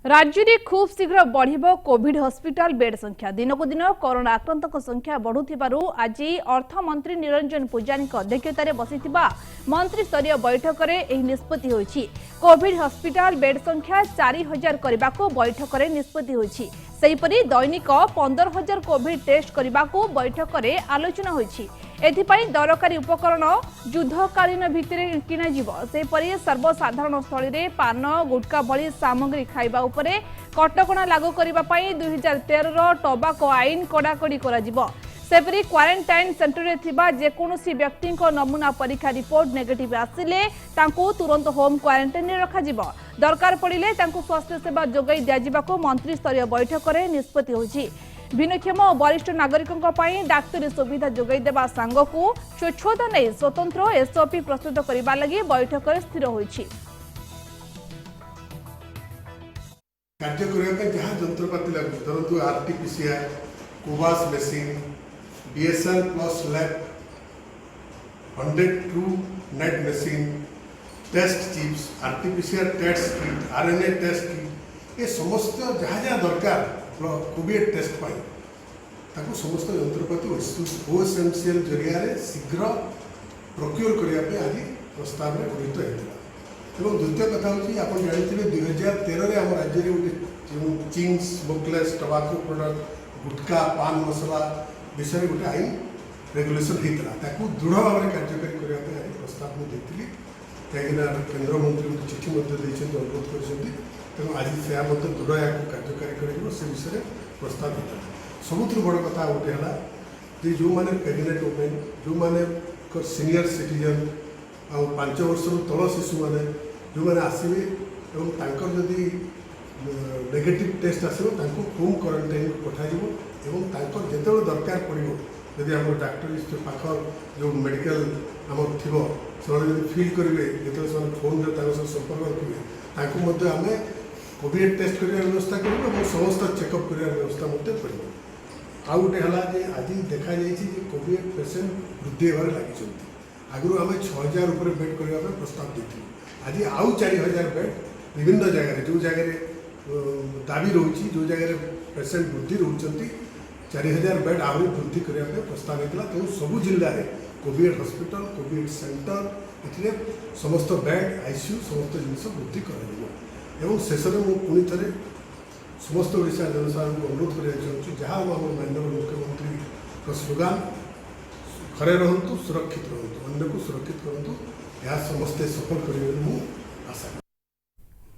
राज्य में खूब शीघ्र बढ़ कोविड हॉस्पिटल बेड संख्या दिन को दिन कोरोना आक्रांतक संख्या बढ़ुथिबारु आज अर्थमंत्री निरंजन पुजारी अध्यक्षतार बसी मंत्रिस्तरीय बैठक में यह निष्पत्ति होईछि। कोविड हॉस्पिटल बेड संख्या 4000 करने को बैठक में निष्पत्ति होईछि। सेहीपरि दैनिक 15000 कोविड टेस्ट करने को बैठक में आलोचना होईछि। एथिपाई दरकारी उपकरण युद्धकालीन भित्तिरे किणाजिब। सेहीपरि सर्वसाधारण स्थल में पान गुटखा भली सामग्री खाइबा उपरे कटकणा लागू करबा पई 2013 टोबाको आईन कड़ाकड़ी कराजिब। सेपरि क्वारंटाइन सेंटर रे थिबा जेकोनोसी व्यक्ति नमूना परीक्षा रिपोर्ट नेगेटिव आसिले तांको तुरंत होम क्वारंटाइन रे रखाजिब। दरकार पड़िले तांको स्वास्थ्य सेवा जोगाई दियाजिबाको मंत्री स्तरीय बैठक में निष्पत्ति होईछि। भिन्नक्षम और वरिष्ठ नागरिकों पर डाक्तरी सुविधा जोगाई देवा सांगकु स्वच्छता नहीं स्वतंत्र एसओपी प्रस्तुत करने लगी बैठक में स्थिर होईछि। कार्य करने जहाँ जंत्रपाति लगे धरतु RTPCR Cobas machine BSL plus lab 100 Truenat machine test chips RTPCR test kit RNA test kit ये समस्त जहाँ जहाँ दरकार कोविड टेस्ट पाई समस्त यंत्रपाति ओएसएमसीएल जरिया शीघ्र प्रोक्योर करने आज प्रस्ताव में गृहीत होता है। द्वितीय कथा हूँ आप जानते 2013 आम राज्य में गोटे चिंग्स स्मोकलेस टोबाको प्रोडक्ट गुटखा पान मसला विषय गोटे आईन रेगुलेसन होता है दृढ़ भाव में कार्यकारी करने आज प्रस्ताव मुझे कहीं केन्द्र मंत्री गोटे चिठी अनुरोध कर तेणु आज से दृढ़ या कार्यकारी कर से विषय प्रस्ताव होता है। सबुठ बड़ कथा गोटे है जो मैंने प्रेगनेंट वोमेन जो मैंने सीनियर सिटीजन आ 5 वर्ष तल शिशु मैंने जो मैंने आसवे और जदि नेगेटिव टेस्ट आसो होम क्वारंटाइन पठाइब जो दरकार पड़ो जदि आम डाक्टर पाख जो मेडिकल आम थी से फिल करेंगे जो फोन संपर्क रखिए आम कोविड टेस्ट करने व्यवस्था करूँ समस्त चेकअप करने व्यवस्था कर आउ गोटे है आज देखा कोविड पेसेंट वृद्धि होबार लगी आगु आम 6000 उपर बेड करने प्रस्ताव देती आज आउ 4000 बेड विभिन्न जगह जो जगह दाबी रोचे जो जगह पेसेंट वृद्धि रोचे 4000 बेड आहरी वृद्धि करने प्रस्ताव होता है। तेणु सबू जिले में कोविड हॉस्पिटल कोविड सेंटर ये समस्त बेड आईसीयू समस्त जिनस वृद्धि कर शेष में मुझे पुणी थे समस्त ओडिशा जनसाधारण को अनुरोध कर जहाँ माननीय मुख्यमंत्री स्लोगान घरे रहतु सुरक्षित रहतु अन्य को सुरक्षित करूँ यह समस्ते सफल करेंगे आशा